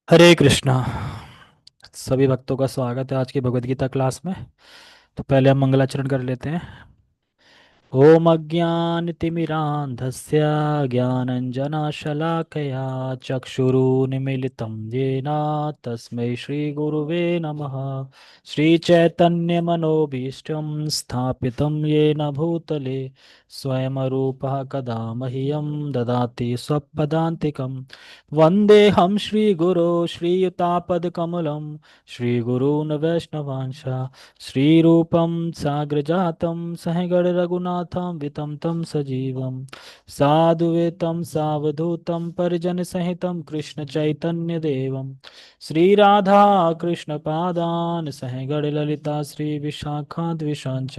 हरे कृष्णा। सभी भक्तों का स्वागत है आज की भगवद गीता क्लास में। तो पहले हम मंगलाचरण कर लेते हैं। ओम अज्ञानतिमिरान्धस्य ज्ञानञ्जनशलाकया चक्षुरुन्मीलितं येन तस्मै श्रीगुरुवे नमः। श्रीचैतन्यमनोभीष्टं स्थापितं येन भूतले स्वयं रूपः कदा मह्यं ददाति स्वपदान्तिकं। वन्देऽहं श्रीगुरो श्रीयुतापदकमलं श्रीगुरून् वैष्णवांश श्रीरूपं साग्रजातं सहगण रघुनाथं वितं तं सजीवं साधुवेतं सावधूतं परिजनसहितं कृष्णचैतन्यदेवं श्रीराधा कृष्णपादान् सहगण ललिता श्रीविशाखाद्विषाञ्च।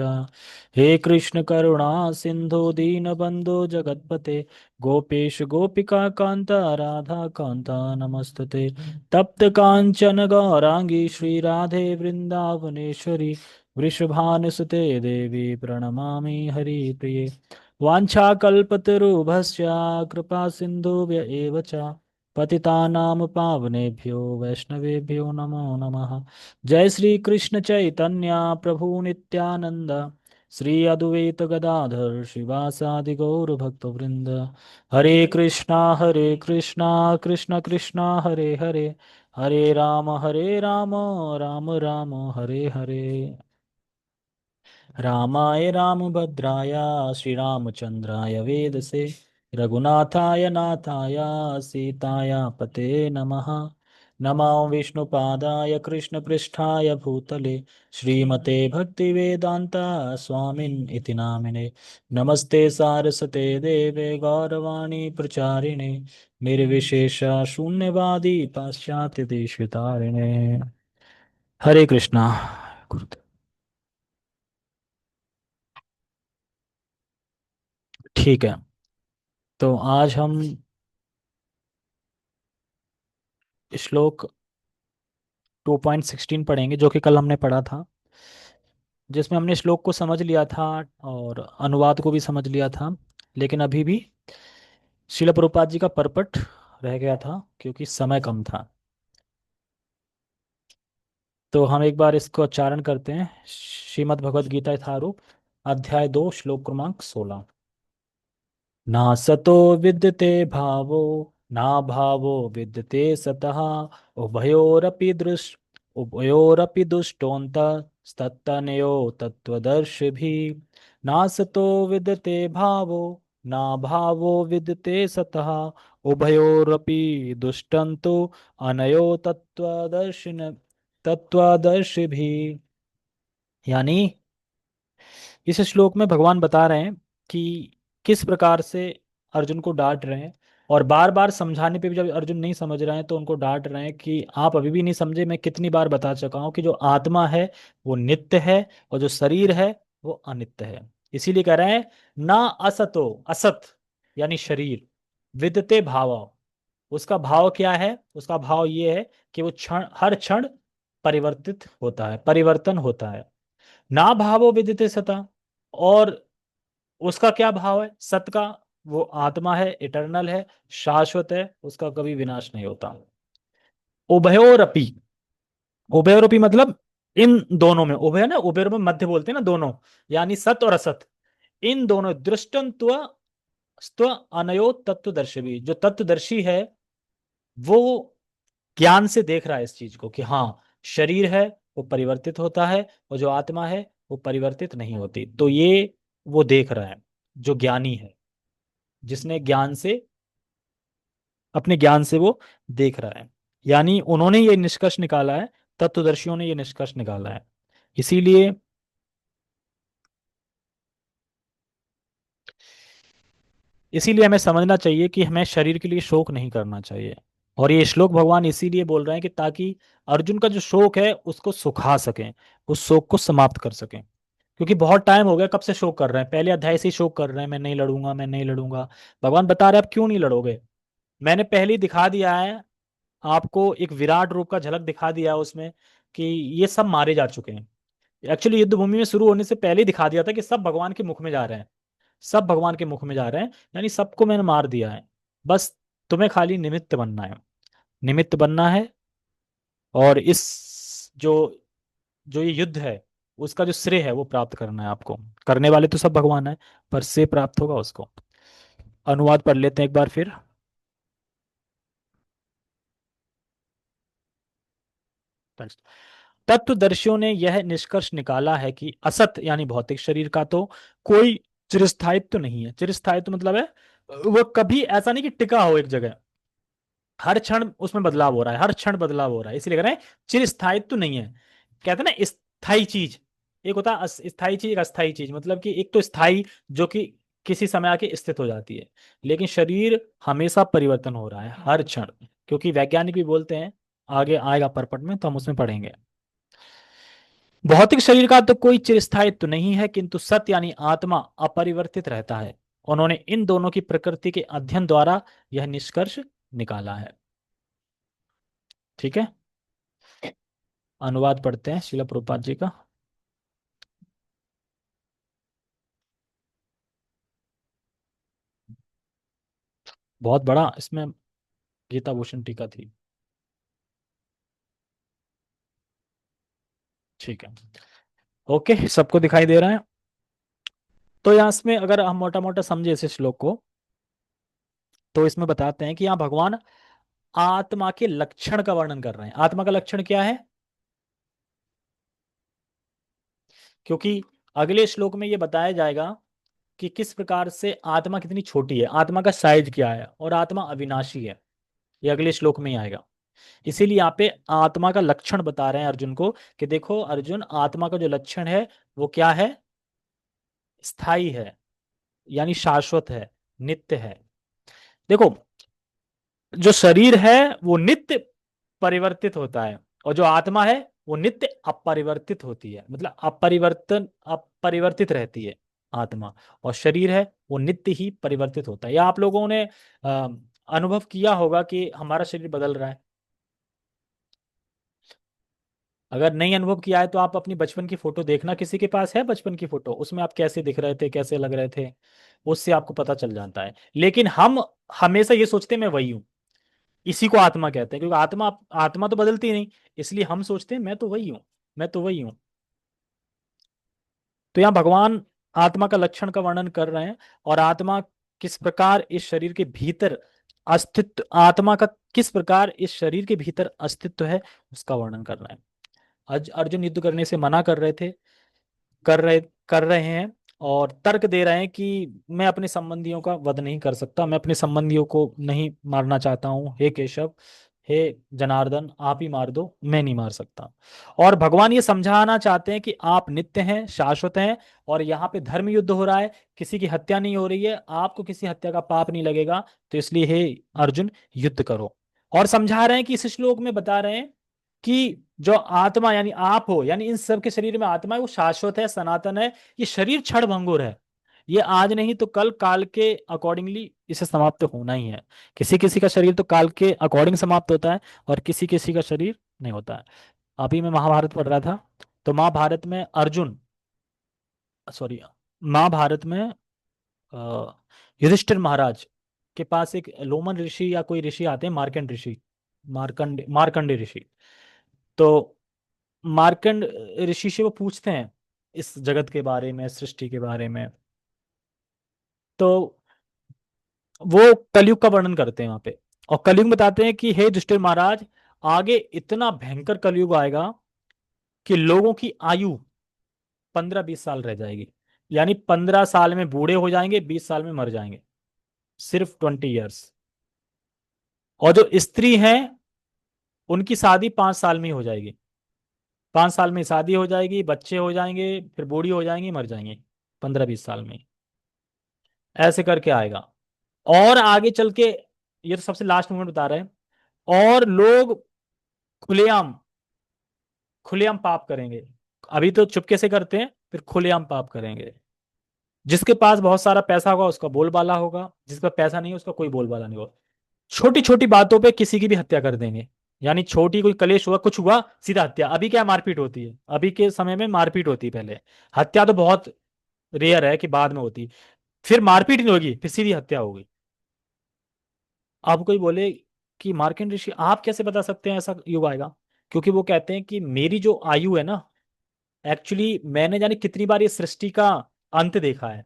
हे कृष्ण करुणा सिन्धु दीनबन्धो जगत्पते गोपेश गोपिका कांता राधा कांता नमस्तुते। तप्त कांचन गौरांगी श्री राधे वृंदावनेश्वरी वृषभानुसुते देवी प्रणमामि हरिप्रिये। वाञ्छाकल्पतरुभ्यश्च कृपा सिन्धुभ्य एव च पतितानां पावनेभ्यो वैष्णवेभ्यो नमो नमः। जय श्री कृष्ण चैतन्य प्रभु नित्यानंद श्री अद्वैत गदाधर शिवासादि गौर भक्तवृंद। हरे कृष्णा कृष्ण कृष्णा हरे हरे हरे राम राम राम हरे हरे। रामाय रामभद्राय श्रीरामचंद्राय वेदसे रघुनाथाय नाथाय सीताय पते नमः। नमो विष्णुपादाय कृष्णपृष्ठाय भूतले श्रीमते भक्तिवेदांता स्वामिन् इति नामिने। नमस्ते सारस्वते देवे गौरवाणी प्रचारिणे निर्विशेष शून्यवादी पाश्चात्य देशवितारिणे। हरे कृष्णा। गुरुदेव। ठीक है। तो आज हम श्लोक 2.16 पढ़ेंगे जो कि कल हमने पढ़ा था, जिसमें हमने श्लोक को समझ लिया था और अनुवाद को भी समझ लिया था। लेकिन अभी भी शिल प्रभुपाद जी का परपट रह गया था क्योंकि समय कम था। तो हम एक बार इसको उच्चारण करते हैं। श्रीमद् भगवद गीता यथारूप अध्याय 2 श्लोक क्रमांक 16। ना सतो विद्यते भावो ना भावो विद्यते सतः उभयोरपि उभयोरपि दुष्टोऽन्त तत्तनयो तत्त्वदर्शिभिः। ना सतो विद्यते भावो ना भावो विद्यते सतः उभयोरपि दुष्टन्तो अनयो तत्त्वदर्शिभिः। यानी इस श्लोक में भगवान बता रहे हैं कि किस प्रकार से अर्जुन को डांट रहे हैं। और बार बार समझाने पे भी जब अर्जुन नहीं समझ रहे हैं तो उनको डांट रहे हैं कि आप अभी भी नहीं समझे। मैं कितनी बार बता चुका हूं कि जो आत्मा है वो नित्य है और जो शरीर है वो अनित्य है। इसीलिए कह रहे हैं ना असतो, असत यानी शरीर, विदते भाव, उसका भाव क्या है? उसका भाव ये है कि वो क्षण हर क्षण परिवर्तित होता है, परिवर्तन होता है। ना भावो विदिते सता, और उसका क्या भाव है? सत का। वो आत्मा है, इटर्नल है, शाश्वत है, उसका कभी विनाश नहीं होता। उभयोरपि, उभयोरपि मतलब इन दोनों में। उभय ना, उभय में मध्य बोलते हैं ना, दोनों, यानी सत और असत, इन दोनों दृष्टंत्व स्त्व अनयो तत्वदर्शी। जो तत्वदर्शी है वो ज्ञान से देख रहा है इस चीज को कि हाँ, शरीर है वो परिवर्तित होता है और जो आत्मा है वो परिवर्तित नहीं होती। तो ये वो देख रहा है जो ज्ञानी है, जिसने ज्ञान से, अपने ज्ञान से वो देख रहा है। यानी उन्होंने ये निष्कर्ष निकाला है, तत्वदर्शियों ने ये निष्कर्ष निकाला है। इसीलिए इसीलिए हमें समझना चाहिए कि हमें शरीर के लिए शोक नहीं करना चाहिए। और ये श्लोक भगवान इसीलिए बोल रहे हैं कि ताकि अर्जुन का जो शोक है उसको सुखा सकें, उस शोक को समाप्त कर सकें। क्योंकि बहुत टाइम हो गया, कब से शोक कर रहे हैं, पहले अध्याय से ही शोक कर रहे हैं, मैं नहीं लड़ूंगा, मैं नहीं लड़ूंगा। भगवान बता रहे हैं आप क्यों नहीं लड़ोगे? मैंने पहले ही दिखा दिया है आपको, एक विराट रूप का झलक दिखा दिया है उसमें कि ये सब मारे जा चुके हैं। एक्चुअली युद्ध भूमि में शुरू होने से पहले ही दिखा दिया था कि सब भगवान के मुख में जा रहे हैं, सब भगवान के मुख में जा रहे हैं। यानी सबको मैंने मार दिया है, बस तुम्हें खाली निमित्त बनना है। निमित्त बनना है और इस जो जो ये युद्ध है उसका जो श्रेय है वो प्राप्त करना है आपको। करने वाले तो सब भगवान है, पर श्रेय प्राप्त होगा उसको। अनुवाद पढ़ लेते हैं एक बार फिर। तत्वदर्शियों ने यह निष्कर्ष निकाला है कि असत यानी भौतिक शरीर का तो कोई चिरस्थायित्व नहीं है। चिरस्थायित्व मतलब है वो कभी ऐसा नहीं कि टिका हो एक जगह, हर क्षण उसमें बदलाव हो रहा है, हर क्षण बदलाव हो रहा है, इसीलिए कह रहे हैं चिरस्थायित्व नहीं है। कहते हैं ना स्थायी चीज, एक होता है स्थायी चीज, एक अस्थायी चीज। मतलब कि एक तो स्थायी जो कि किसी समय आके स्थित हो जाती है, लेकिन शरीर हमेशा परिवर्तन हो रहा है हर क्षण। क्योंकि वैज्ञानिक भी बोलते हैं, आगे आएगा परपट में तो हम उसमें पढ़ेंगे। भौतिक शरीर का तो कोई चिरस्थायित्व नहीं है, किंतु सत्य यानी आत्मा अपरिवर्तित रहता है। उन्होंने इन दोनों की प्रकृति के अध्ययन द्वारा यह निष्कर्ष निकाला है। ठीक है, अनुवाद पढ़ते हैं शिला प्रभुपाद जी का। बहुत बड़ा इसमें गीता भूषण टीका थी। ठीक है, ओके, सबको दिखाई दे रहा है। तो यहाँ इसमें अगर हम मोटा मोटा समझे इस श्लोक को, तो इसमें बताते हैं कि यहाँ भगवान आत्मा के लक्षण का वर्णन कर रहे हैं। आत्मा का लक्षण क्या है? क्योंकि अगले श्लोक में ये बताया जाएगा कि किस प्रकार से आत्मा कितनी छोटी है, आत्मा का साइज क्या है, और आत्मा अविनाशी है। ये अगले श्लोक में ही आएगा। इसीलिए यहाँ पे आत्मा का लक्षण बता रहे हैं अर्जुन को कि देखो अर्जुन, आत्मा का जो लक्षण है वो क्या है? स्थायी है, यानी शाश्वत है, नित्य है। देखो, जो शरीर है वो नित्य परिवर्तित होता है, और जो आत्मा है वो नित्य अपरिवर्तित होती है। मतलब अपरिवर्तित रहती है आत्मा। और शरीर है वो नित्य ही परिवर्तित होता है। या आप लोगों ने अनुभव किया होगा कि हमारा शरीर बदल रहा है। अगर नहीं अनुभव किया है तो आप अपनी बचपन की फोटो देखना, किसी के पास है बचपन की फोटो, उसमें आप कैसे दिख रहे थे, कैसे लग रहे थे, उससे आपको पता चल जाता है। लेकिन हम हमेशा ये सोचते हैं मैं वही हूं। इसी को आत्मा कहते हैं, क्योंकि आत्मा आत्मा तो बदलती नहीं, इसलिए हम सोचते हैं मैं तो वही हूं, मैं तो वही हूं। तो यहाँ भगवान आत्मा का लक्षण का वर्णन कर रहे हैं, और आत्मा किस प्रकार इस शरीर के भीतर अस्तित्व, आत्मा का किस प्रकार इस शरीर के भीतर अस्तित्व है उसका वर्णन कर रहे हैं। आज अर्जुन युद्ध करने से मना कर रहे थे, कर रहे कर रहे हैं, और तर्क दे रहे हैं कि मैं अपने संबंधियों का वध नहीं कर सकता, मैं अपने संबंधियों को नहीं मारना चाहता हूँ, हे केशव, हे जनार्दन, आप ही मार दो, मैं नहीं मार सकता। और भगवान ये समझाना चाहते हैं कि आप नित्य हैं, शाश्वत हैं, और यहाँ पे धर्म युद्ध हो रहा है, किसी की हत्या नहीं हो रही है, आपको किसी हत्या का पाप नहीं लगेगा। तो इसलिए हे अर्जुन, युद्ध करो। और समझा रहे हैं कि इस श्लोक में बता रहे हैं कि जो आत्मा यानी आप हो, यानी इन सब के शरीर में आत्मा है, वो शाश्वत है, सनातन है। ये शरीर क्षण भंगुर है, ये आज नहीं तो कल काल के अकॉर्डिंगली इसे समाप्त होना ही है। किसी किसी का शरीर तो काल के अकॉर्डिंग समाप्त होता है, और किसी किसी का शरीर नहीं होता है। अभी मैं महाभारत पढ़ रहा था, तो महाभारत में अर्जुन, सॉरी, महाभारत में अ, युधिष्ठिर महाराज के पास एक लोमन ऋषि या कोई ऋषि आते हैं, मार्कंड ऋषि, मार्कंड मार्कंडे ऋषि। तो मार्कंड ऋषि से वो पूछते हैं इस जगत के बारे में, सृष्टि के बारे में। तो वो कलयुग का वर्णन करते हैं वहां पे, और कलयुग में बताते हैं कि हे युधिष्ठिर महाराज, आगे इतना भयंकर कलयुग आएगा कि लोगों की आयु 15-20 साल रह जाएगी। यानी 15 साल में बूढ़े हो जाएंगे, 20 साल में मर जाएंगे, सिर्फ 20 ईयर्स। और जो स्त्री हैं उनकी शादी 5 साल में ही हो जाएगी, 5 साल में शादी हो जाएगी, बच्चे हो जाएंगे, फिर बूढ़ी हो जाएंगी, मर जाएंगे 15-20 साल में। ऐसे करके आएगा। और आगे चल के, ये तो सबसे लास्ट मोमेंट बता रहे हैं, और लोग खुलेआम खुलेआम पाप करेंगे। अभी तो चुपके से करते हैं, फिर खुलेआम पाप करेंगे। जिसके पास बहुत सारा पैसा होगा उसका बोलबाला होगा, जिसका पैसा नहीं है उसका कोई बोलबाला नहीं होगा। छोटी छोटी बातों पे किसी की भी हत्या कर देंगे। यानी छोटी कोई कलेश हुआ, कुछ हुआ, सीधा हत्या। अभी क्या मारपीट होती है, अभी के समय में मारपीट होती है, पहले हत्या तो बहुत रेयर है कि बाद में होती। फिर मारपीट नहीं होगी, फिर सीधी हत्या होगी। अब कोई बोले कि मार्कंड ऋषि आप कैसे बता सकते हैं ऐसा युग आएगा? क्योंकि वो कहते हैं कि मेरी जो आयु है ना, एक्चुअली मैंने जाने कितनी बार ये सृष्टि का अंत देखा है।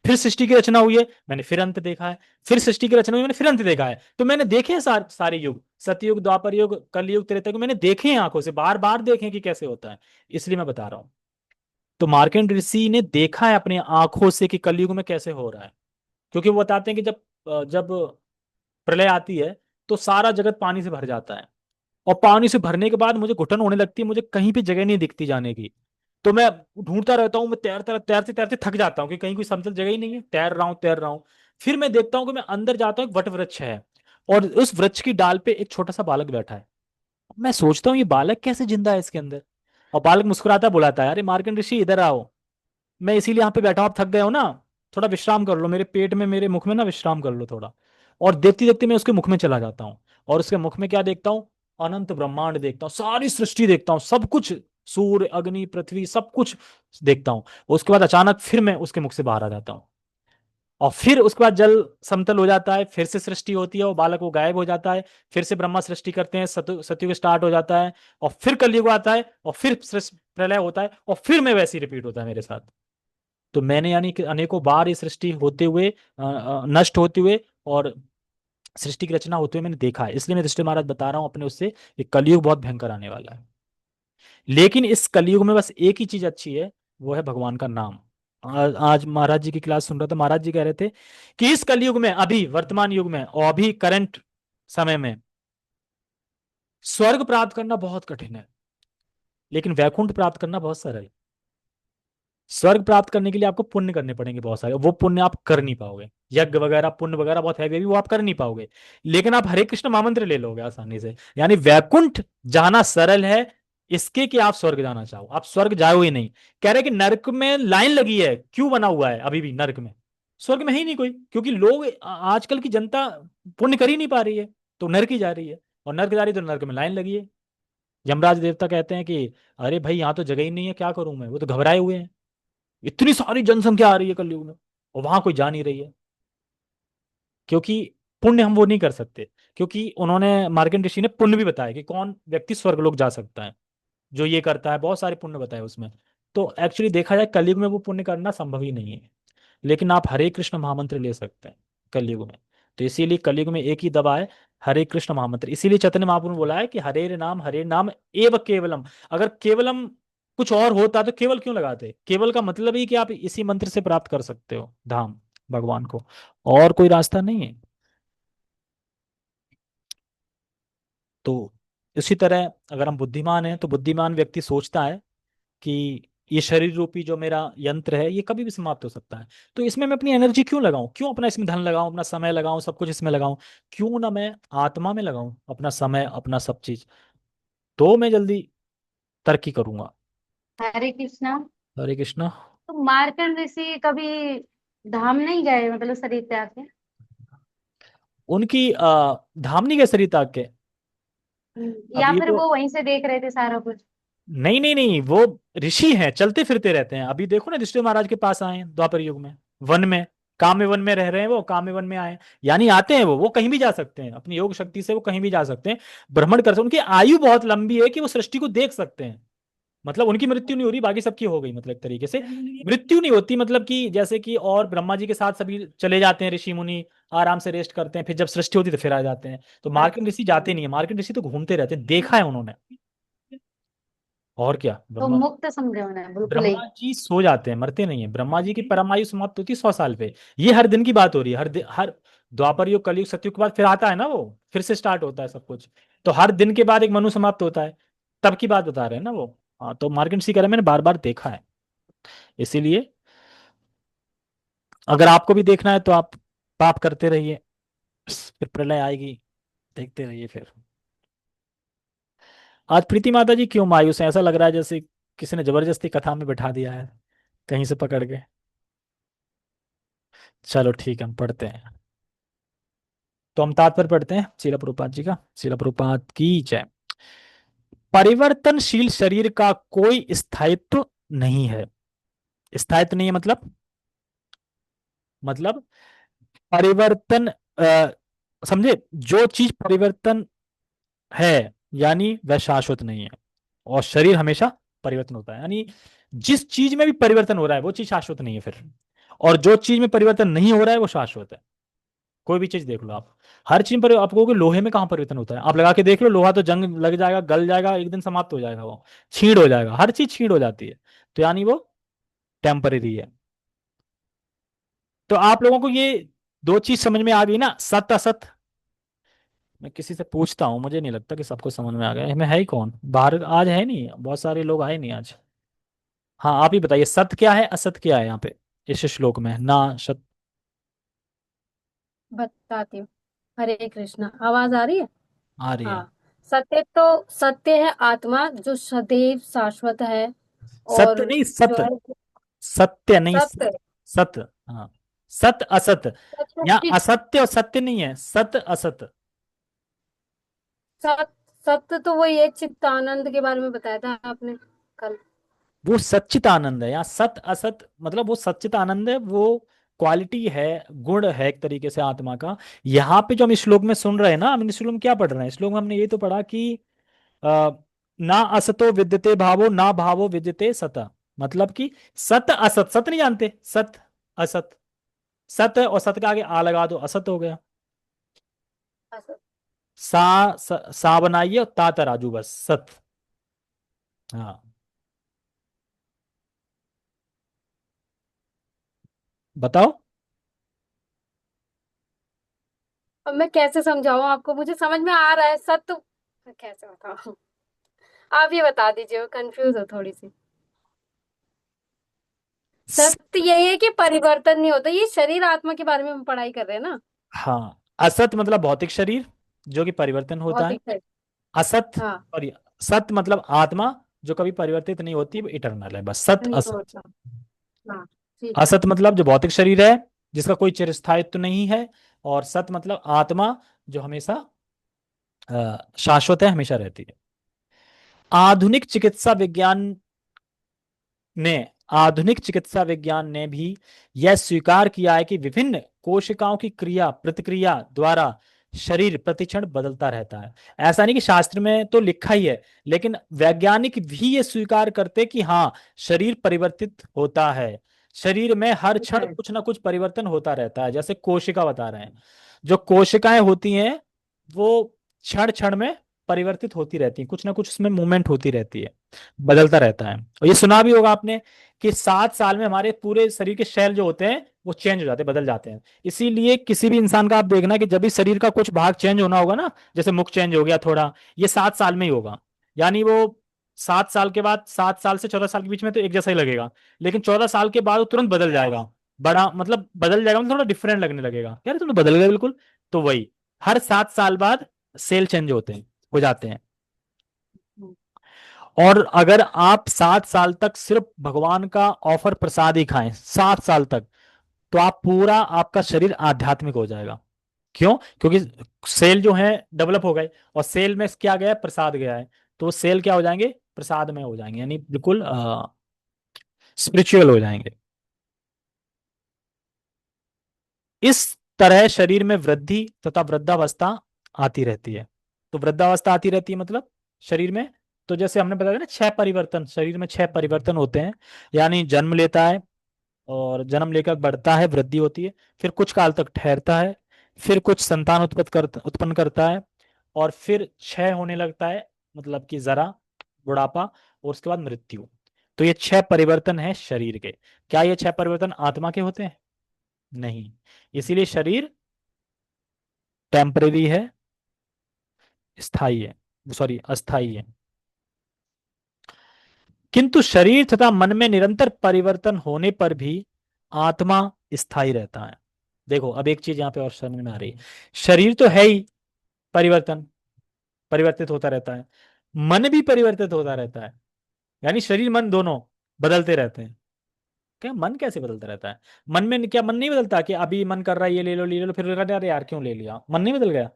फिर सृष्टि की रचना हुई है, मैंने फिर अंत देखा है। फिर सृष्टि की रचना हुई, मैंने फिर अंत देखा है। तो मैंने देखे हैं सारे युग, सतयुग, द्वापर युग, कलयुग, त्रेता युग, मैंने देखे हैं आंखों से, बार बार देखे हैं कि कैसे होता है। इसलिए मैं बता रहा हूँ। तो मार्कंड ऋषि ने देखा है अपनी आंखों से कि कलयुग में कैसे हो रहा है। क्योंकि वो बताते हैं कि जब प्रलय आती है तो सारा जगत पानी से भर जाता है। और पानी से भरने के बाद मुझे घुटन होने लगती है, मुझे कहीं भी जगह नहीं दिखती जाने की। तो मैं ढूंढता रहता हूँ, मैं तैरता तैरते तैरते थक जाता हूँ कि कहीं कोई समतल जगह ही नहीं है, तैर रहा हूँ तैर रहा हूँ। फिर मैं देखता हूँ कि मैं अंदर जाता हूँ, एक वट वृक्ष है, और उस वृक्ष की डाल पे एक छोटा सा बालक बैठा है। मैं सोचता हूँ ये बालक कैसे जिंदा है इसके अंदर। और बालक मुस्कुराता बुलाता है, अरे मार्कंड ऋषि इधर आओ, मैं इसीलिए यहाँ पे बैठा हूँ, आप थक गए हो ना, थोड़ा विश्राम कर लो मेरे पेट में, मेरे मुख में ना विश्राम कर लो थोड़ा। और देखते देखते मैं उसके मुख में चला जाता हूँ। और उसके मुख में क्या देखता हूँ? अनंत ब्रह्मांड देखता हूँ, सारी सृष्टि देखता हूँ, सब कुछ, सूर्य, अग्नि, पृथ्वी, सब कुछ देखता हूँ। उसके बाद अचानक फिर मैं उसके मुख से बाहर आ जाता हूँ। और फिर उसके बाद जल समतल हो जाता है, फिर से सृष्टि होती है, वो बालक वो गायब हो जाता है। फिर से ब्रह्मा सृष्टि करते हैं, सतयुग स्टार्ट हो जाता है। और फिर कलयुग आता है, और फिर प्रलय होता है, और फिर मैं वैसे ही रिपीट होता है मेरे साथ। तो मैंने यानी कि अनेकों बार ये सृष्टि होते हुए, नष्ट होते हुए, और सृष्टि की रचना होते हुए मैंने देखा है। इसलिए मैं युधिष्ठिर महाराज बता रहा हूँ अपने उससे, कि कलयुग बहुत भयंकर आने वाला है। लेकिन इस कलयुग में बस एक ही चीज अच्छी है, वो है भगवान का नाम। आज महाराज जी की क्लास सुन रहा था, महाराज जी कह रहे थे कि इस कलयुग में, अभी वर्तमान युग में और अभी करंट समय में, स्वर्ग प्राप्त करना बहुत कठिन है, लेकिन वैकुंठ प्राप्त करना बहुत सरल है। स्वर्ग प्राप्त करने के लिए आपको पुण्य करने पड़ेंगे बहुत सारे, वो पुण्य आप कर नहीं पाओगे, यज्ञ वगैरह पुण्य वगैरह बहुत हैवी, वो आप कर नहीं पाओगे। लेकिन आप हरे कृष्ण महामंत्र ले लोगे आसानी से। यानी वैकुंठ जाना सरल है, इसके कि आप स्वर्ग जाना चाहो, आप स्वर्ग जाओ ही नहीं। कह रहे कि नरक में लाइन लगी है, क्यों बना हुआ है अभी भी नरक में? स्वर्ग में है ही नहीं कोई, क्योंकि लोग आजकल की जनता पुण्य कर ही नहीं पा रही है, तो नरक ही जा रही है। और नरक जा रही है तो नरक में लाइन लगी है। यमराज देवता कहते हैं कि अरे भाई यहाँ तो जगह ही नहीं है, क्या करूं मैं, वो तो घबराए हुए हैं, इतनी सारी जनसंख्या आ रही है कलयुग में, और वहां कोई जा नहीं रही है। क्योंकि पुण्य हम वो नहीं कर सकते, क्योंकि उन्होंने, मार्कंड ऋषि ने पुण्य भी बताया कि कौन व्यक्ति स्वर्गलोक जा सकता है, जो ये करता है, बहुत सारे पुण्य बताए उसमें। तो एक्चुअली देखा जाए कलयुग में वो पुण्य करना संभव ही नहीं है। लेकिन आप हरे कृष्ण महामंत्र ले सकते हैं कलयुग में। तो इसीलिए कलयुग में एक ही दवा है, हरे कृष्ण महामंत्र। इसीलिए चैतन्य महाप्रभु ने बोला है कि हरे नाम एव केवलम। अगर केवलम कुछ और होता तो केवल क्यों लगाते? केवल का मतलब ही कि आप इसी मंत्र से प्राप्त कर सकते हो धाम, भगवान को, और कोई रास्ता नहीं है। तो इसी तरह अगर हम बुद्धिमान हैं, तो बुद्धिमान व्यक्ति सोचता है कि ये शरीर रूपी जो मेरा यंत्र है ये कभी भी समाप्त हो सकता है। तो इसमें मैं अपनी एनर्जी क्यों लगाऊं, क्यों अपना इसमें धन लगाऊं, अपना समय लगाऊं, सब कुछ इसमें लगाऊं? क्यों ना मैं आत्मा में लगाऊं अपना समय, अपना सब चीज, तो मैं जल्दी तरक्की करूंगा। हरे कृष्णा। हरे कृष्णा। तो मार्कंड ऋषि कभी धाम नहीं गए, मतलब शरीर त्याग के? उनकी धाम नहीं गए शरीर त्याग के। या अभी फिर वो, वो वहीं से देख रहे थे सारा कुछ? नहीं नहीं नहीं, वो ऋषि हैं, चलते फिरते रहते हैं। अभी देखो ना, युधिष्ठिर महाराज के पास आए हैं द्वापर युग में, वन में, काम्य वन में रह रहे हैं, वो काम्य वन में आए। यानी आते हैं वो कहीं भी जा सकते हैं, अपनी योग शक्ति से वो कहीं भी जा सकते हैं, भ्रमण कर सकते हैं। उनकी आयु बहुत लंबी है कि वो सृष्टि को देख सकते हैं। मतलब उनकी मृत्यु नहीं हो रही, बाकी सबकी हो गई, मतलब एक तरीके से मृत्यु नहीं होती, मतलब कि जैसे कि और ब्रह्मा जी के साथ सभी चले जाते हैं ऋषि मुनि, आराम से रेस्ट करते हैं, फिर जब सृष्टि होती है तो फिर आ जाते हैं। तो मार्कंड ऋषि जाते नहीं है, मार्कंड ऋषि तो घूमते रहते हैं, देखा है उन्होंने। और क्या, तो ब्रह्मा, मुक्त समझे उन्हें बिल्कुल ही। ब्रह्मा जी सो जाते हैं, मरते नहीं है। ब्रह्मा जी की परम आयु समाप्त होती है 100 साल पे। ये हर दिन की बात हो रही है, हर दिन, हर द्वापर युग, कलयुग, सतयुग के बाद फिर आता है ना वो, फिर से स्टार्ट होता है सब कुछ। तो हर दिन के बाद एक मनु समाप्त होता है, तब की बात बता रहे हैं ना वो। हाँ, तो मार्केट सी कह रहे हैं, मैंने बार बार देखा है। इसीलिए अगर आपको भी देखना है तो आप पाप करते रहिए, फिर प्रलय आएगी, देखते रहिए फिर। आज प्रीति माता जी क्यों मायूस है? ऐसा लग रहा है जैसे किसी ने जबरदस्ती कथा में बैठा दिया है, कहीं से पकड़ के। चलो ठीक है, हम पढ़ते हैं। तो हम तात्पर्य पढ़ते हैं शिला प्रभुपाद जी का। शिला प्रभुपाद की जय। परिवर्तनशील शरीर का कोई स्थायित्व नहीं है। स्थायित्व नहीं है मतलब परिवर्तन, समझे, जो चीज परिवर्तन है, यानी वह शाश्वत नहीं है। और शरीर हमेशा परिवर्तन होता है, यानी जिस चीज में भी परिवर्तन हो रहा है वो चीज शाश्वत नहीं है फिर। और जो चीज में परिवर्तन नहीं हो रहा है वो शाश्वत है। कोई भी चीज देख लो आप, हर चीज पर आप कहोगे लोहे में कहाँ परिवर्तन होता है, आप लगा के देख लो, लोहा तो जंग लग जाएगा, गल जाएगा, एक दिन समाप्त हो जाएगा, वो छीड़ हो जाएगा, हर चीज छीड़ हो जाती है। तो यानी वो टेम्पररी है। तो आप लोगों को ये दो चीज समझ में आ गई ना, सत असत। मैं किसी से पूछता हूँ, मुझे नहीं लगता कि सबको समझ में आ गया। इसमें है ही कौन बाहर, आज है नहीं, बहुत सारे लोग आए नहीं आज। हाँ आप ही बताइए, सत्य क्या है असत क्या है यहाँ पे, इस श्लोक में ना सत। बताती हूँ। हरे कृष्णा, आवाज आ रही है? आ रही है। हाँ। सत्य तो सत्य है आत्मा, जो सदैव शाश्वत है। सत्य और नहीं जो सत्य, है सत्य नहीं सत्य। सत्य, हाँ। सत असत, यहाँ सत्य असत्य और सत्य नहीं है, सत असत। सत्य सत्य तो वही है, चित्तानंद के बारे में बताया था आपने कल। वो सच्चित आनंद है, यहाँ सत असत मतलब वो सच्चित आनंद है, वो क्वालिटी है, गुण है एक तरीके से आत्मा का। यहाँ पे जो हम इस श्लोक में सुन रहे हैं ना, हम इस श्लोक में क्या पढ़ रहे हैं, इस श्लोक में हमने ये तो पढ़ा कि अ, ना असतो विद्यते भावो ना भावो विद्यते सत। मतलब कि सत असत, सत नहीं जानते, सत असत, सत और सत के आगे आ लगा दो, असत हो गया। असत। सा बनाइए और ता तराजू, बस सत। हाँ बताओ। अब मैं कैसे समझाऊं आपको, मुझे समझ में आ रहा है सत्य। मैं कैसे बताऊं? आप ये बता दीजिए, मैं कंफ्यूज हूँ थोड़ी सी। स- सत्य यही है कि परिवर्तन नहीं होता, ये शरीर आत्मा के बारे में हम पढ़ाई कर रहे हैं ना। हाँ, असत मतलब भौतिक शरीर जो कि परिवर्तन होता है। भौतिक शरीर। असत हाँ। और सत मतलब आत्मा जो कभी परिवर्तित नहीं होती, वो इटरनल है, बस सत नहीं असत। होता। हाँ। ठीक है। असत मतलब जो भौतिक शरीर है, जिसका कोई चिरस्थायित्व नहीं है। और सत मतलब आत्मा जो हमेशा शाश्वत है, हमेशा रहती है। आधुनिक चिकित्सा विज्ञान ने आधुनिक चिकित्सा विज्ञान ने भी यह स्वीकार किया है कि विभिन्न कोशिकाओं की क्रिया प्रतिक्रिया द्वारा शरीर प्रतिक्षण बदलता रहता है। ऐसा नहीं कि शास्त्र में तो लिखा ही है, लेकिन वैज्ञानिक भी ये स्वीकार करते कि हाँ, शरीर परिवर्तित होता है। शरीर में हर क्षण है। कुछ ना कुछ परिवर्तन होता रहता है, जैसे कोशिका बता रहे हैं। जो कोशिकाएं होती हैं वो क्षण क्षण में परिवर्तित होती रहती हैं, कुछ ना कुछ उसमें मूवमेंट होती रहती है, बदलता रहता है। और ये सुना भी होगा आपने कि 7 साल में हमारे पूरे शरीर के सेल जो होते हैं वो चेंज हो जाते हैं, बदल जाते हैं। इसीलिए किसी भी इंसान का आप देखना कि जब भी शरीर का कुछ भाग चेंज होना होगा ना, जैसे मुख चेंज हो गया थोड़ा, ये 7 साल में ही होगा। यानी वो 7 साल के बाद, 7 साल से 14 साल के बीच में तो एक जैसा ही लगेगा, लेकिन 14 साल के बाद वो तुरंत बदल जाएगा। बड़ा मतलब बदल जाएगा, मतलब थोड़ा डिफरेंट लगने लगेगा, यार तुम तो बदल गए बिल्कुल। तो वही, हर 7 साल बाद सेल चेंज होते हैं, हो जाते हैं। और अगर आप 7 साल तक सिर्फ भगवान का ऑफर प्रसाद ही खाएं, 7 साल तक, तो आप पूरा आपका शरीर आध्यात्मिक हो जाएगा। क्यों? क्योंकि सेल जो है डेवलप हो गए, और सेल में क्या गया है, प्रसाद गया है। तो सेल क्या हो जाएंगे, प्रसाद में हो जाएंगे, यानी बिल्कुल स्पिरिचुअल हो जाएंगे। इस तरह शरीर में वृद्धि तथा वृद्धावस्था आती रहती है। तो वृद्धावस्था आती रहती है मतलब शरीर में, तो जैसे हमने बताया ना, 6 परिवर्तन, शरीर में 6 परिवर्तन होते हैं। यानी जन्म लेता है, और जन्म लेकर बढ़ता है, वृद्धि होती है, फिर कुछ काल तक ठहरता है, फिर कुछ संतान उत्पन्न करता है, और फिर क्षय होने लगता है, मतलब कि जरा, बुढ़ापा, और उसके बाद मृत्यु। तो ये 6 परिवर्तन है शरीर के। क्या ये 6 परिवर्तन आत्मा के होते हैं? नहीं। इसीलिए शरीर टेम्परेरी है, स्थायी है, सॉरी अस्थाई है। किंतु शरीर तथा मन में निरंतर परिवर्तन होने पर भी आत्मा स्थायी रहता है। देखो अब एक चीज यहाँ पे और समझ में आ रही है, शरीर तो है ही परिवर्तन, परिवर्तित होता रहता है, मन भी परिवर्तित होता रहता है। यानी शरीर मन दोनों बदलते रहते हैं। क्या मन कैसे बदलता रहता है? मन में क्या मन नहीं बदलता कि अभी मन कर रहा है ये ले लो, फिर कहते हैं, अरे यार क्यों ले लिया, मन नहीं बदल गया?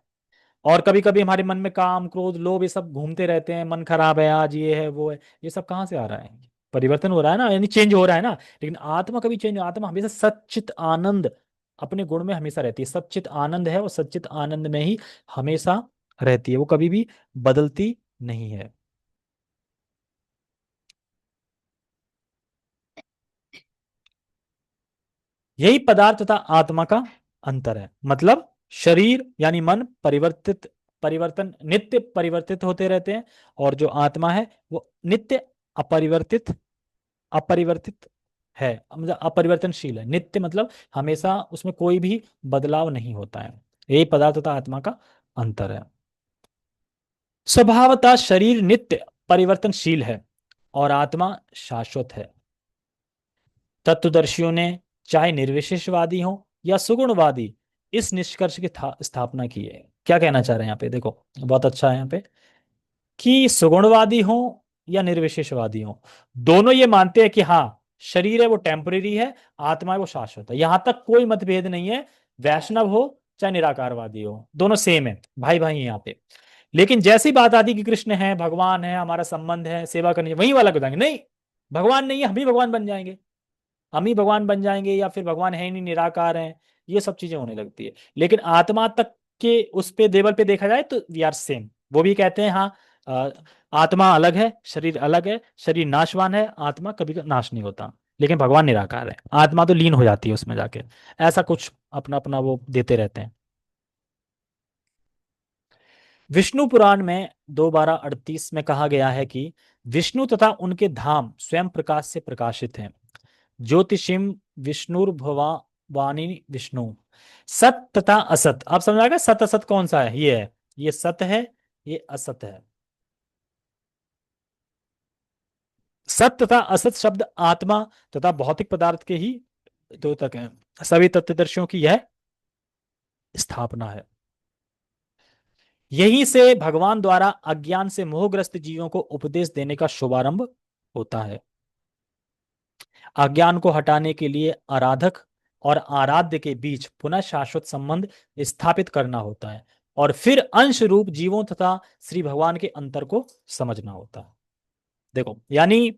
और कभी कभी हमारे मन में काम क्रोध लोभ ये सब घूमते रहते हैं, मन खराब है आज, ये है वो है, ये सब कहाँ से आ रहा है? परिवर्तन हो रहा है ना, यानी चेंज हो रहा है ना। लेकिन आत्मा कभी चेंज, आत्मा हमेशा सच्चित आनंद अपने गुण में हमेशा रहती है, सच्चित आनंद है, और सच्चित आनंद में ही हमेशा रहती है, वो कभी भी बदलती नहीं है। यही पदार्थ तथा आत्मा का अंतर है। मतलब शरीर यानी मन परिवर्तन नित्य परिवर्तित होते रहते हैं, और जो आत्मा है वो नित्य अपरिवर्तित अपरिवर्तित है, मतलब अपरिवर्तनशील है। नित्य मतलब हमेशा उसमें कोई भी बदलाव नहीं होता है। यही पदार्थ तथा आत्मा का अंतर है। स्वभावतः शरीर नित्य परिवर्तनशील है और आत्मा शाश्वत है। तत्वदर्शियों ने, चाहे निर्विशेषवादी हो या सुगुणवादी, इस निष्कर्ष की स्थापना की है। क्या कहना चाह रहे हैं यहाँ पे, देखो बहुत अच्छा है यहाँ पे, कि सुगुणवादी हो या निर्विशेषवादी हो, दोनों ये मानते हैं कि हाँ, शरीर है वो टेम्परेरी है, आत्मा है वो शाश्वत है। यहां तक कोई मतभेद नहीं है। वैष्णव हो चाहे निराकारवादी हो, दोनों सेम है, भाई भाई हैं यहाँ पे। लेकिन जैसी बात आती कि कृष्ण है, भगवान है, हमारा संबंध है, सेवा करनी है, वही वाला बताएंगे नहीं, भगवान नहीं है, हम ही भगवान बन जाएंगे, हम ही भगवान बन जाएंगे, या फिर भगवान है ही नहीं, निराकार है। ये सब चीजें होने लगती है। लेकिन आत्मा तक के उस पे लेवल पे देखा जाए तो वी आर सेम। वो भी कहते हैं हाँ, अ, आत्मा अलग है, शरीर अलग है, शरीर नाशवान है, आत्मा कभी नाश नहीं होता। लेकिन भगवान निराकार है, आत्मा तो लीन हो जाती है उसमें जाके। ऐसा कुछ अपना अपना वो देते रहते हैं। विष्णु पुराण में 2:12-38 में कहा गया है कि विष्णु तथा उनके धाम स्वयं प्रकाश से प्रकाशित हैं। ज्योतिषिम विष्णुर्भवा वाणी विष्णु। सत तथा असत, आप समझ आ गया सत असत कौन सा है, ये है, ये सत है, ये असत है। सत तथा असत शब्द आत्मा तथा भौतिक पदार्थ के ही द्योतक हैं। सभी तत्वदर्शियों की यह स्थापना है। यहीं से भगवान द्वारा अज्ञान से मोहग्रस्त जीवों को उपदेश देने का शुभारंभ होता है। अज्ञान को हटाने के लिए आराधक और आराध्य के बीच पुनः शाश्वत संबंध स्थापित करना होता है, और फिर अंश रूप जीवों तथा श्री भगवान के अंतर को समझना होता है। देखो यानी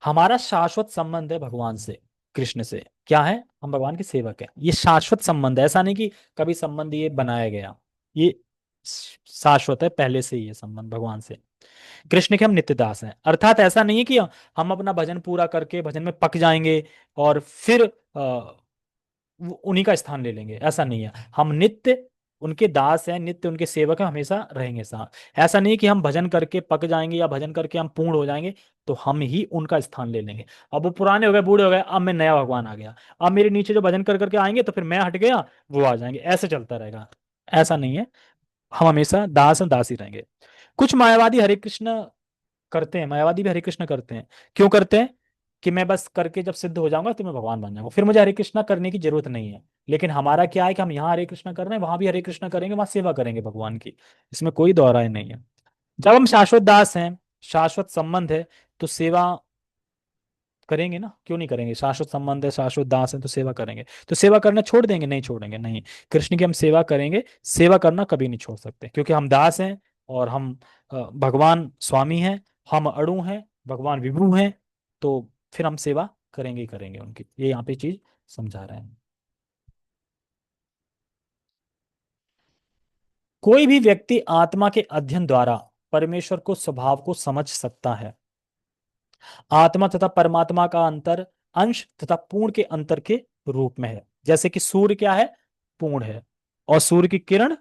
हमारा शाश्वत संबंध है भगवान से, कृष्ण से। क्या है, हम भगवान के सेवक हैं, ये शाश्वत संबंध है। ऐसा नहीं कि कभी संबंध ये बनाया गया, ये शाश्वत है, पहले से ही ये संबंध भगवान से। कृष्ण के हम नित्य दास हैं, अर्थात ऐसा नहीं है कि हम अपना भजन पूरा करके भजन में पक जाएंगे और फिर उन्हीं का स्थान ले लेंगे, ऐसा नहीं है। हम नित्य उनके दास हैं, नित्य उनके सेवक हैं, हमेशा रहेंगे साथ। ऐसा नहीं कि हम भजन करके पक जाएंगे या भजन करके हम पूर्ण हो जाएंगे तो हम ही उनका स्थान ले लेंगे। अब वो पुराने हो गए, बूढ़े हो गए, अब मैं नया भगवान आ गया, अब मेरे नीचे जो भजन कर करके आएंगे तो फिर मैं हट गया, वो आ जाएंगे, ऐसे चलता रहेगा। ऐसा नहीं है, हम हमेशा दास हैं, दास ही रहेंगे। कुछ मायावादी हरे कृष्ण करते हैं, मायावादी भी हरे कृष्ण करते हैं। क्यों करते हैं, कि मैं बस करके जब सिद्ध हो जाऊंगा तो मैं भगवान बन जाऊंगा, फिर मुझे हरे कृष्णा करने की जरूरत नहीं है। लेकिन हमारा क्या है कि हम यहाँ हरे कृष्णा कर रहे हैं, वहां भी हरे कृष्णा करेंगे, वहां सेवा करेंगे भगवान की। इसमें कोई दोहराए नहीं है। जब हम शाश्वत दास हैं, शाश्वत संबंध है, तो सेवा करेंगे ना, क्यों नहीं करेंगे। शाश्वत संबंध है, शाश्वत दास है, तो सेवा करेंगे। तो सेवा करना छोड़ देंगे, नहीं छोड़ेंगे, नहीं। कृष्ण की हम सेवा करेंगे, सेवा करना कभी नहीं छोड़ सकते, क्योंकि हम दास हैं और हम भगवान स्वामी हैं, हम अणु हैं, भगवान विभु हैं। तो फिर हम सेवा करेंगे ही करेंगे उनकी, ये यहाँ पे चीज समझा रहे हैं। कोई भी व्यक्ति आत्मा के अध्ययन द्वारा परमेश्वर को स्वभाव को समझ सकता है। आत्मा तथा परमात्मा का अंतर अंश तथा पूर्ण के अंतर के रूप में है। जैसे कि सूर्य क्या है, पूर्ण है, और सूर्य की किरण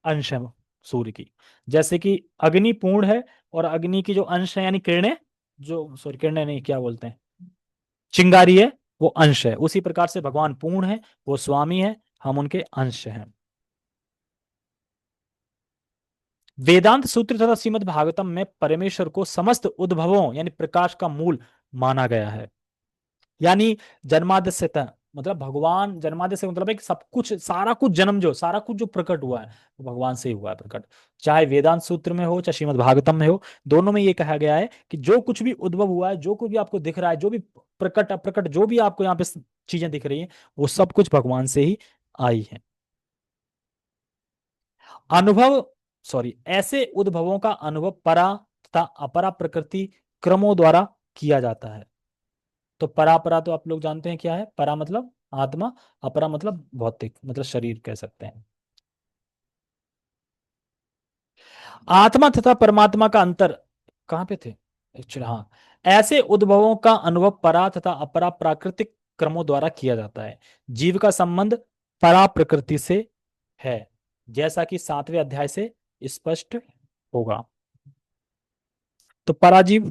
अंश है सूर्य की। जैसे कि अग्नि पूर्ण है, और अग्नि की जो अंश है यानी किरणें, जो सॉरी किरणें नहीं, क्या बोलते हैं, चिंगारी है, वो अंश है। उसी प्रकार से भगवान पूर्ण है, वो स्वामी है, हम उनके अंश हैं। वेदांत सूत्र तथा श्रीमद् भागवतम में परमेश्वर को समस्त उद्भवों यानी प्रकाश का मूल माना गया है। यानी जन्माद्य से मतलब भगवान जन्माद्य से मतलब है कि सब कुछ, सारा कुछ जन्म, जो सारा कुछ जो प्रकट हुआ है वो भगवान से ही हुआ है प्रकट। चाहे वेदांत सूत्र में हो, चाहे श्रीमद् भागवतम में हो, दोनों में ये कहा गया है कि जो कुछ भी उद्भव हुआ है, जो कुछ भी आपको दिख रहा है, जो भी प्रकट अप्रकट जो भी आपको यहाँ पे चीजें दिख रही हैं, वो सब कुछ भगवान से ही आई है। अनुभव ऐसे उद्भवों का अनुभव परा तथा अपरा प्रकृति क्रमों द्वारा किया जाता है। तो परापरा तो आप लोग जानते हैं क्या है, परा मतलब आत्मा, अपरा मतलब भौतिक, मतलब शरीर कह सकते हैं। आत्मा तथा परमात्मा का अंतर कहाँ पे थे एक्चुअली, हाँ। ऐसे उद्भवों का अनुभव परा तथा अपरा प्राकृतिक क्रमों द्वारा किया जाता है। जीव का संबंध परा प्रकृति से है, जैसा कि 7वें अध्याय से स्पष्ट होगा। तो पराजीव,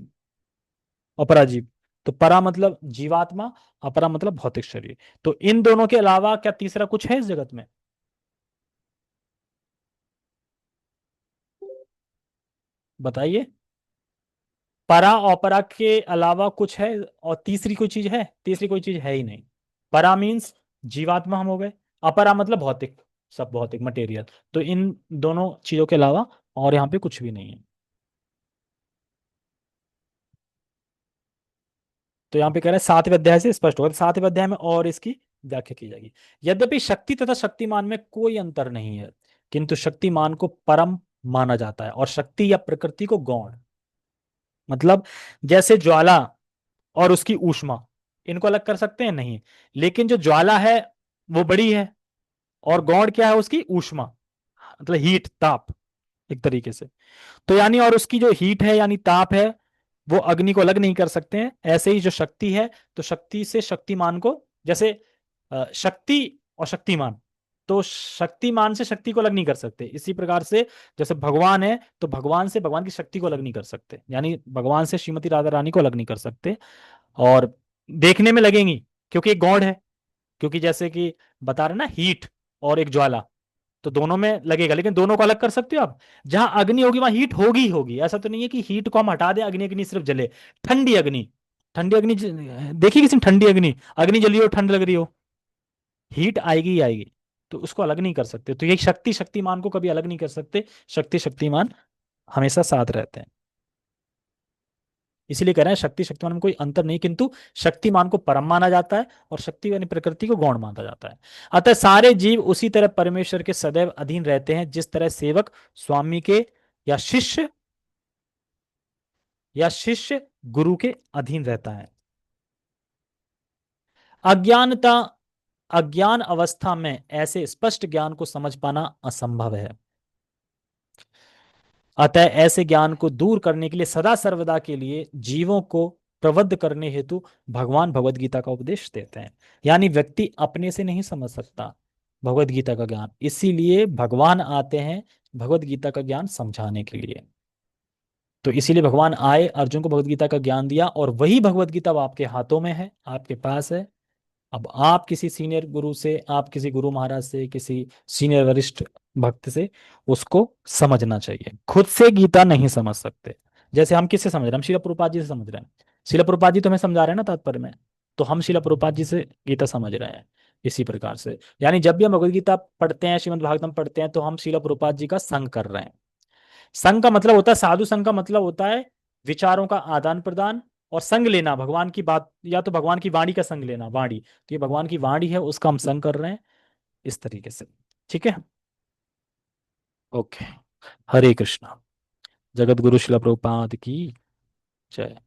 अपराजीव। तो परा मतलब जीवात्मा, अपरा मतलब भौतिक शरीर। तो इन दोनों के अलावा क्या तीसरा कुछ है इस जगत में? बताइए। परा और परा के अलावा कुछ है और तीसरी कोई चीज है? तीसरी कोई चीज है ही नहीं। परा मीन्स जीवात्मा हम हो गए, अपरा मतलब भौतिक, सब भौतिक मटेरियल। तो इन दोनों चीजों के अलावा और यहाँ पे कुछ भी नहीं है। तो यहाँ पे कह रहे हैं 7वें अध्याय से स्पष्ट होगा, 7वें अध्याय में और इसकी व्याख्या की जाएगी। यद्यपि शक्ति तथा शक्तिमान में कोई अंतर नहीं है, किंतु शक्तिमान को परम माना जाता है और शक्ति या प्रकृति को गौण। मतलब जैसे ज्वाला और उसकी ऊष्मा, इनको अलग कर सकते हैं? नहीं। लेकिन जो ज्वाला है वो बड़ी है, और गौण क्या है उसकी? ऊष्मा, मतलब हीट, ताप, एक तरीके से। तो यानी और उसकी जो हीट है यानी ताप है, वो अग्नि को अलग नहीं कर सकते हैं। ऐसे ही जो शक्ति है, तो शक्ति से शक्तिमान को, जैसे शक्ति और शक्तिमान, तो शक्तिमान से शक्ति को अलग नहीं कर सकते। इसी प्रकार से जैसे भगवान है, तो भगवान से भगवान की शक्ति को अलग नहीं कर सकते, यानी भगवान से श्रीमती राधा रानी को अलग नहीं कर सकते। और देखने में लगेंगी क्योंकि एक गॉड है, क्योंकि जैसे कि बता रहे ना हीट और एक ज्वाला, तो दोनों में लगेगा, लेकिन दोनों को अलग कर सकते हो आप। जहां अग्नि होगी वहां हीट होगी ही होगी, ऐसा तो नहीं है कि हीट को हम हटा दें, अग्नि अग्नि सिर्फ जले। ठंडी अग्नि, ठंडी अग्नि देखी किसी ने? ठंडी अग्नि, अग्नि जली हो, ठंड लग रही हो, हीट आएगी ही आएगी। तो उसको अलग नहीं कर सकते। तो ये शक्ति शक्तिमान को कभी अलग नहीं कर सकते, शक्ति शक्तिमान हमेशा साथ रहते हैं। इसीलिए कह रहे हैं शक्ति शक्तिमान में कोई अंतर नहीं, किंतु शक्तिमान को परम माना जाता है और शक्ति यानी प्रकृति को गौण माना जाता है। अतः सारे जीव उसी तरह परमेश्वर के सदैव अधीन रहते हैं, जिस तरह सेवक स्वामी के या शिष्य शिष्य गुरु के अधीन रहता है। अज्ञानता, अज्ञान अवस्था में ऐसे स्पष्ट ज्ञान को समझ पाना असंभव है। अतः ऐसे ज्ञान को दूर करने के लिए सदा सर्वदा के लिए जीवों को प्रवृत्त करने हेतु भगवान भगवत गीता का उपदेश देते हैं। यानी व्यक्ति अपने से नहीं समझ सकता भगवत गीता का ज्ञान, इसीलिए भगवान आते हैं भगवत गीता का ज्ञान समझाने के लिए। तो इसीलिए भगवान आए, अर्जुन को भगवत गीता का ज्ञान दिया, और वही भगवत गीता अब आपके हाथों में है, आपके पास है। अब आप किसी सीनियर गुरु से, आप किसी गुरु महाराज से, किसी सीनियर वरिष्ठ भक्त से उसको समझना चाहिए। खुद से गीता नहीं समझ सकते। जैसे हम किससे समझ रहे हैं? हम शिला प्रभुपाद जी से समझ रहे हैं। शिला प्रभुपाद जी तो हमें समझा रहे हैं ना तात्पर्य में, तो हम शिला प्रभुपाद जी से गीता समझ रहे हैं। इसी प्रकार से यानी जब भी हम भगवत गीता पढ़ते हैं, श्रीमद् भागवतम पढ़ते हैं, तो हम शिला प्रभुपाद जी का संग कर रहे हैं। संघ का मतलब होता है, साधु संघ का मतलब होता है विचारों का आदान प्रदान और संग लेना, भगवान की बात या तो भगवान की वाणी का संग लेना, वाणी। तो ये भगवान की वाणी है, उसका हम संग कर रहे हैं इस तरीके से। ठीक है, ओके। हरे कृष्णा। जगत गुरु शिला प्रभुपाद की जय।